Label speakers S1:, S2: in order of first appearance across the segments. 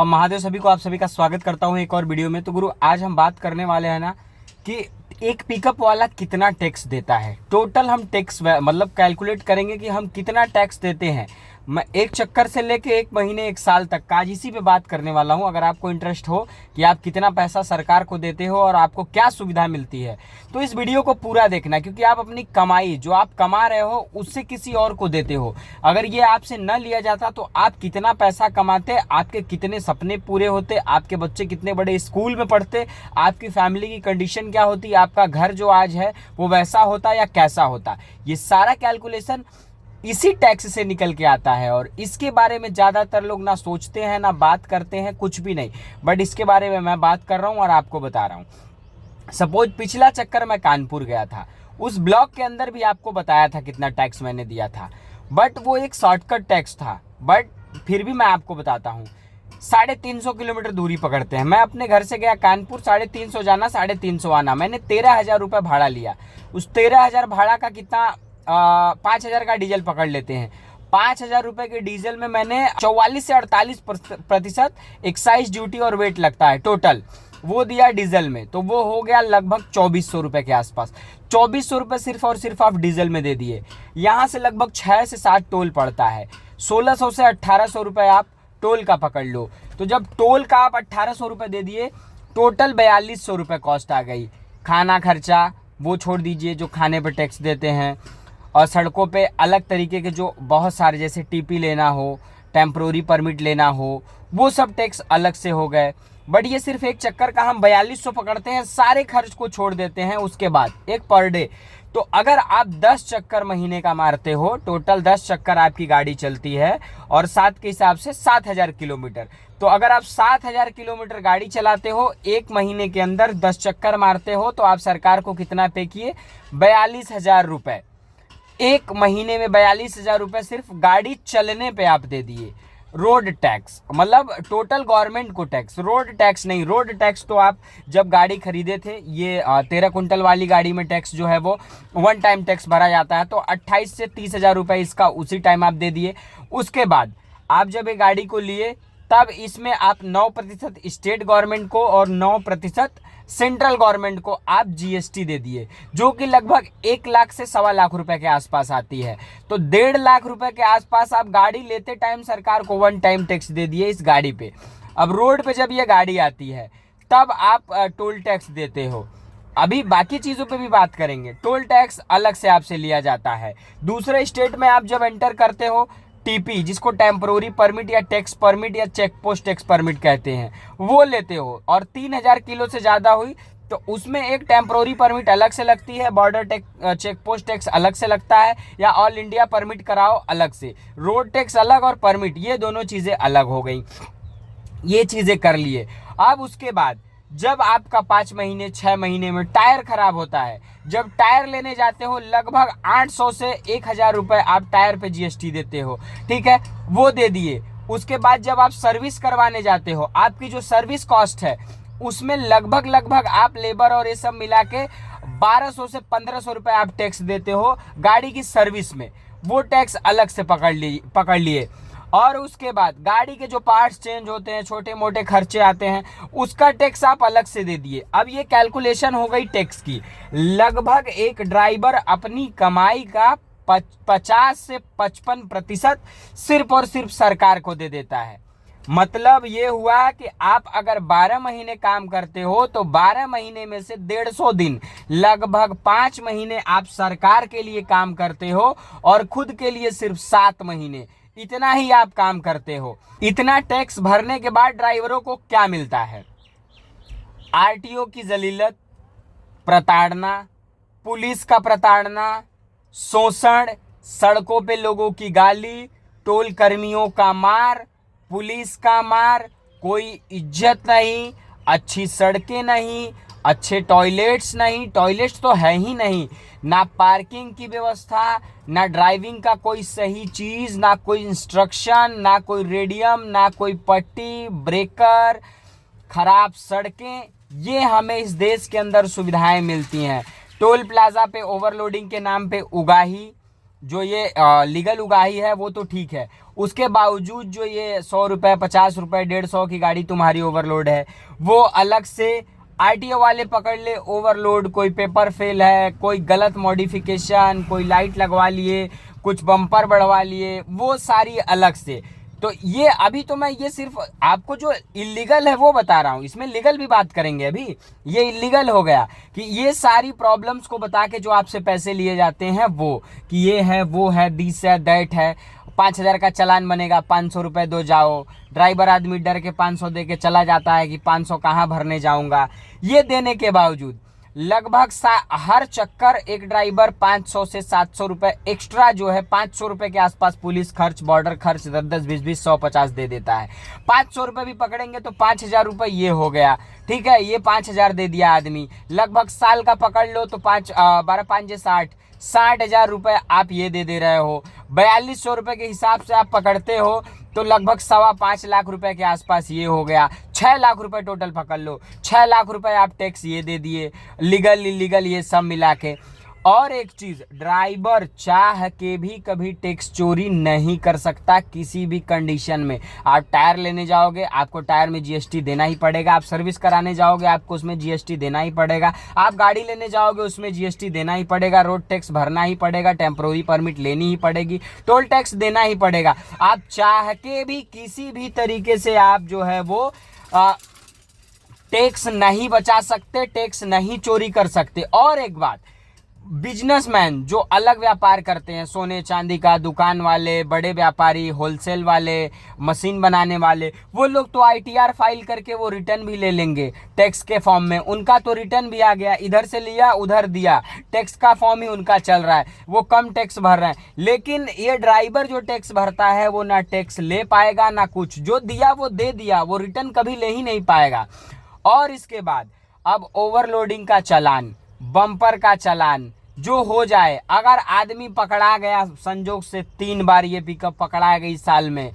S1: महादेव सभी को, आप सभी का स्वागत करता हूं एक और वीडियो में। तो गुरु, आज हम बात करने वाले हैं ना कि एक पिकअप वाला कितना टैक्स देता है। टोटल हम टैक्स मतलब कैलकुलेट करेंगे कि हम कितना टैक्स देते हैं। मैं एक चक्कर से लेके एक महीने एक साल तक का आज इसी पे बात करने वाला हूं। अगर आपको इंटरेस्ट हो कि आप कितना पैसा सरकार को देते हो और आपको क्या सुविधा मिलती है, तो इस वीडियो को पूरा देखना, क्योंकि आप अपनी कमाई जो आप कमा रहे हो उससे किसी और को देते हो। अगर ये आपसे न लिया जाता तो आप कितना पैसा कमाते, आपके कितने सपने पूरे होते, आपके बच्चे कितने बड़े स्कूल में पढ़ते, आपकी फैमिली की कंडीशन क्या होती, आपका घर जो आज है वो वैसा होता या कैसा होता। ये सारा कैलकुलेशन इसी टैक्स से निकल के आता है और इसके बारे में ज़्यादातर लोग ना सोचते हैं ना बात करते हैं, कुछ भी नहीं। बट इसके बारे में मैं बात कर रहा हूँ और आपको बता रहा हूँ। सपोज पिछला चक्कर मैं कानपुर गया था, उस ब्लॉक के अंदर भी आपको बताया था कितना टैक्स मैंने दिया था, बट वो एक शॉर्टकट टैक्स था। बट फिर भी मैं आपको बताता हूँ। 350 किलोमीटर दूरी पकड़ते हैं। मैं अपने घर से गया कानपुर, 350 जाना 350 आना। मैंने 13,000 रुपये भाड़ा लिया। उस 13,000 भाड़ा का कितना 5,000 का डीजल पकड़ लेते हैं। 5,000 रुपये के डीजल में मैंने 44 से 48% एक्साइज ड्यूटी और वेट लगता है टोटल, वो दिया डीजल में। तो वो हो गया लगभग 2,400 रुपये के आसपास। 2,400 रुपये सिर्फ और सिर्फ आप डीजल में दे दिए। यहाँ से लगभग 6 से 7 टोल पड़ता है। 1,600 से 1,800 रुपये आप टोल का पकड़ लो। तो जब टोल का आप 1,800 रुपये दे दिए, टोटल 4,200 रुपये कॉस्ट आ गई। खाना खर्चा वो छोड़ दीजिए जो खाने पर टैक्स देते हैं, और सड़कों पे अलग तरीके के जो बहुत सारे, जैसे टीपी लेना हो, टेम्प्रोरी परमिट लेना हो, वो सब टैक्स अलग से हो गए। बट ये सिर्फ एक चक्कर का हम 4,200 पकड़ते हैं, सारे खर्च को छोड़ देते हैं उसके बाद एक पर डे। तो अगर आप 10 चक्कर महीने का मारते हो, टोटल 10 चक्कर आपकी गाड़ी चलती है और 7 के हिसाब से 7,000 किलोमीटर। तो अगर आप 7,000 किलोमीटर गाड़ी चलाते हो, एक महीने के अंदर 10 चक्कर मारते हो, तो आप सरकार को कितना पे किए? 42,000 रुपये। एक महीने में 42,000 रुपये सिर्फ गाड़ी चलने पे आप दे दिए। रोड टैक्स मतलब टोटल गवर्नमेंट को टैक्स, रोड टैक्स नहीं। रोड टैक्स तो आप जब गाड़ी खरीदे थे, ये 13 कुंटल वाली गाड़ी में टैक्स जो है वो वन टाइम टैक्स भरा जाता है, तो 28 से 30,000 रुपये इसका उसी टाइम आप दे दिए। उसके बाद आप जब ये गाड़ी को लिए, तब इसमें आप 9% स्टेट गवर्नमेंट को और 9% सेंट्रल गवर्नमेंट को आप जीएसटी दे दिए, जो कि लगभग 1 लाख से 1.25 लाख रुपए के आसपास आती है। तो 1.5 लाख रुपए के आसपास आप गाड़ी लेते टाइम सरकार को वन टाइम टैक्स दे दिए इस गाड़ी पे। अब रोड पे जब ये गाड़ी आती है, तब आप टोल टैक्स देते हो। अभी बाकी चीज़ों पे भी बात करेंगे। टोल टैक्स अलग से आपसे लिया जाता है। दूसरे स्टेट में आप जब एंटर करते हो, टीपी, जिसको टेम्प्रोरी परमिट या टैक्स परमिट या चेक पोस्ट टैक्स परमिट कहते हैं, वो लेते हो। और 3,000 किलो से ज़्यादा हुई तो उसमें एक टेम्प्रोरी परमिट अलग से लगती है, border tax, check post tax अलग से लगता है, या ऑल इंडिया परमिट कराओ अलग से। रोड टैक्स अलग और परमिट, ये दोनों चीज़ें अलग हो गई। ये चीज़ें कर लिए। अब उसके बाद जब आपका 5 महीने 6 महीने में टायर खराब होता है, जब टायर लेने जाते हो, लगभग 800 से 1,000 रुपये आप टायर पे जीएसटी देते हो, ठीक है, वो दे दिए। उसके बाद जब आप सर्विस करवाने जाते हो, आपकी जो सर्विस कॉस्ट है उसमें लगभग आप लेबर और ये सब मिला के 1,200 से 1,500 रुपये आप टैक्स देते हो गाड़ी की सर्विस में। वो टैक्स अलग से पकड़ लिए। और उसके बाद गाड़ी के जो पार्ट्स चेंज होते हैं, छोटे मोटे खर्चे आते हैं, उसका टैक्स आप अलग से दे दिए। अब ये कैलकुलेशन हो गई टैक्स की। लगभग एक ड्राइवर अपनी कमाई का 50 से 55% सिर्फ और सिर्फ सरकार को दे देता है। मतलब ये हुआ कि आप अगर 12 महीने काम करते हो, तो 12 महीने में से 150 दिन, लगभग 5 महीने आप सरकार के लिए काम करते हो और खुद के लिए सिर्फ 7 महीने। इतना ही आप काम करते हो। इतना टैक्स भरने के बाद ड्राइवरों को क्या मिलता है? आरटीओ की जलीलत, प्रताड़ना, पुलिस का प्रताड़ना, शोषण, सड़कों पे लोगों की गाली, टोल कर्मियों का मार, पुलिस का मार, कोई इज्जत नहीं, अच्छी सड़कें नहीं, अच्छे टॉयलेट्स नहीं, टॉयलेट्स तो है ही नहीं, ना पार्किंग की व्यवस्था, ना ड्राइविंग का कोई सही चीज़, ना कोई इंस्ट्रक्शन, ना कोई रेडियम, ना कोई पट्टी, ब्रेकर, खराब सड़कें। ये हमें इस देश के अंदर सुविधाएं मिलती हैं। टोल प्लाजा पे ओवरलोडिंग के नाम पे उगाही, जो ये लीगल उगाही है वो तो ठीक है, उसके बावजूद जो ये 100 रुपये 50 रुपये 150 की गाड़ी तुम्हारी ओवरलोड है, वो अलग से आरटीओ वाले पकड़ ले ओवरलोड। कोई पेपर फेल है, कोई गलत मॉडिफिकेशन, कोई लाइट लगवा लिए, कुछ बम्पर बढ़वा लिए, वो सारी अलग से। तो ये अभी तो मैं ये सिर्फ आपको जो इलीगल है वो बता रहा हूँ, इसमें लीगल भी बात करेंगे। अभी ये इलीगल हो गया कि ये सारी प्रॉब्लम्स को बता के जो आपसे पैसे लिए जाते हैं वो, कि ये है वो है, दिस है दैट है। 5,000 का चालान बनेगा, 500 रुपये दो जाओ। ड्राइवर आदमी डर के 500 दे के चला जाता है कि 500 कहाँ भरने जाऊँगा। ये देने के बावजूद लगभग हर चक्कर एक ड्राइवर 500 से 700 रुपये एक्स्ट्रा जो है 500 रुपये के आसपास पुलिस खर्च, बॉर्डर खर्च 10-10, 20-20, 150 दे देता है। 500 रुपये भी पकड़ेंगे तो 5,000 रुपये ये हो गया, ठीक है। ये 5,000 दे दिया आदमी, लगभग साल का पकड़ लो तो 12 5 60,000 रुपये आप ये दे रहे हो। 4200 रुपये के हिसाब से आप पकड़ते हो तो लगभग 5.25 लाख रुपए के आसपास ये हो गया। 6 लाख रुपए टोटल पकड़ लो। 6 लाख रुपए आप टैक्स ये दे दिए, लीगल इलीगल ये सब मिला के। और एक चीज, ड्राइवर चाह के भी कभी टैक्स चोरी नहीं कर सकता किसी भी कंडीशन में। आप टायर लेने जाओगे, आपको टायर में जीएसटी देना ही पड़ेगा। आप सर्विस कराने जाओगे, आपको उसमें जीएसटी देना ही पड़ेगा। आप गाड़ी लेने जाओगे, उसमें जीएसटी देना ही पड़ेगा। रोड टैक्स भरना ही पड़ेगा। टेम्पोररी परमिट लेनी ही पड़ेगी। टोल टैक्स देना ही पड़ेगा। आप चाह के भी किसी भी तरीके से आप जो है वो टैक्स नहीं बचा सकते, टैक्स नहीं चोरी कर सकते। और एक बात, बिजनेसमैन जो अलग व्यापार करते हैं, सोने चांदी का दुकान वाले, बड़े व्यापारी, होलसेल वाले, मशीन बनाने वाले, वो लोग तो आईटीआर फाइल करके वो रिटर्न भी ले लेंगे टैक्स के फॉर्म में। उनका तो रिटर्न भी आ गया, इधर से लिया उधर दिया, टैक्स का फॉर्म ही उनका चल रहा है, वो कम टैक्स भर रहे हैं। लेकिन ये ड्राइवर जो टैक्स भरता है वो ना टैक्स ले पाएगा ना कुछ, जो दिया वो दे दिया, वो रिटर्न कभी ले ही नहीं पाएगा। और इसके बाद अब ओवरलोडिंग का चालान, बम्पर का चालान जो हो जाए, अगर आदमी पकड़ा गया, संजोग से 3 बार ये पिकअप पकड़ा गई साल में,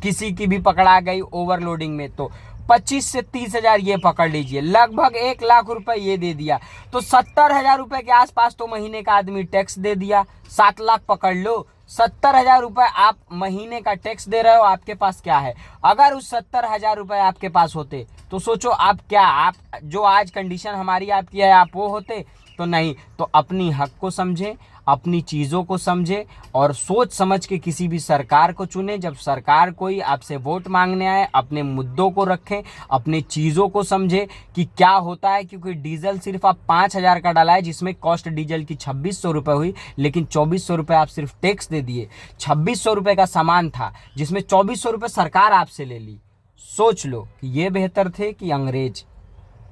S1: किसी की भी पकड़ा गई ओवरलोडिंग में, तो 25 से 30,000 ये पकड़ लीजिए, लगभग 1 लाख रुपए ये दे दिया, तो 70,000 रुपए के आसपास तो महीने का आदमी टैक्स दे दिया। 7 लाख पकड़ लो, 70,000 रुपए आप महीने का टैक्स दे रहे हो। आपके पास क्या है? अगर उस 70,000 रुपए आपके पास होते तो सोचो आप क्या, आप जो आज कंडीशन हमारी आपकी है, आप वो होते तो नहीं। तो अपनी हक को समझे, अपनी चीज़ों को समझे और सोच समझ के किसी भी सरकार को चुने। जब सरकार कोई आपसे वोट मांगने आए, अपने मुद्दों को रखें, अपनी चीज़ों को समझे कि क्या होता है। क्योंकि डीजल सिर्फ आप 5,000 का डाला है, जिसमें कॉस्ट डीजल की 2,600 रुपये हुई, लेकिन 2,400 रुपये आप सिर्फ टैक्स दे दिए। 2,600 रुपये का सामान था जिसमें 2,400 रुपये सरकार आपसे ले ली। सोच लो कि ये बेहतर थे कि अंग्रेज।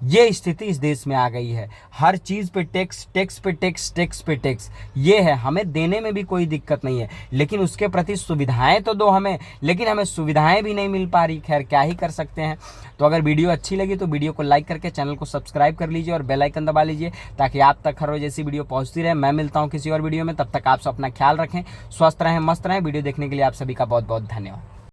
S1: ये स्थिति इस देश में आ गई है, हर चीज़ पे टैक्स, टैक्स पे टैक्स, टैक्स पे टैक्स। ये है, हमें देने में भी कोई दिक्कत नहीं है, लेकिन उसके प्रति सुविधाएं तो दो हमें, लेकिन हमें सुविधाएं भी नहीं मिल पा रही। खैर क्या ही कर सकते हैं। तो अगर वीडियो अच्छी लगी तो वीडियो को लाइक करके चैनल को सब्सक्राइब कर लीजिए और बेल आइकन दबा लीजिए, ताकि आप तक हर रोज ऐसी वीडियो पहुंचती रहे। मैं मिलता हूँ किसी और वीडियो में, तब तक आप सब अपना ख्याल रखें, स्वस्थ रहें, मस्त रहें। वीडियो देखने के लिए आप सभी का बहुत बहुत धन्यवाद।